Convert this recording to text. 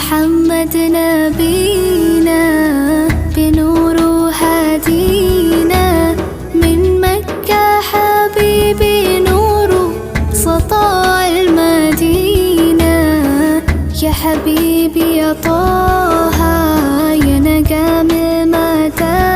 محمد نبينا بنور هدينا من مكة حبيبي نور سطاع المدينة يا حبيبي يا طه يا نجم مدى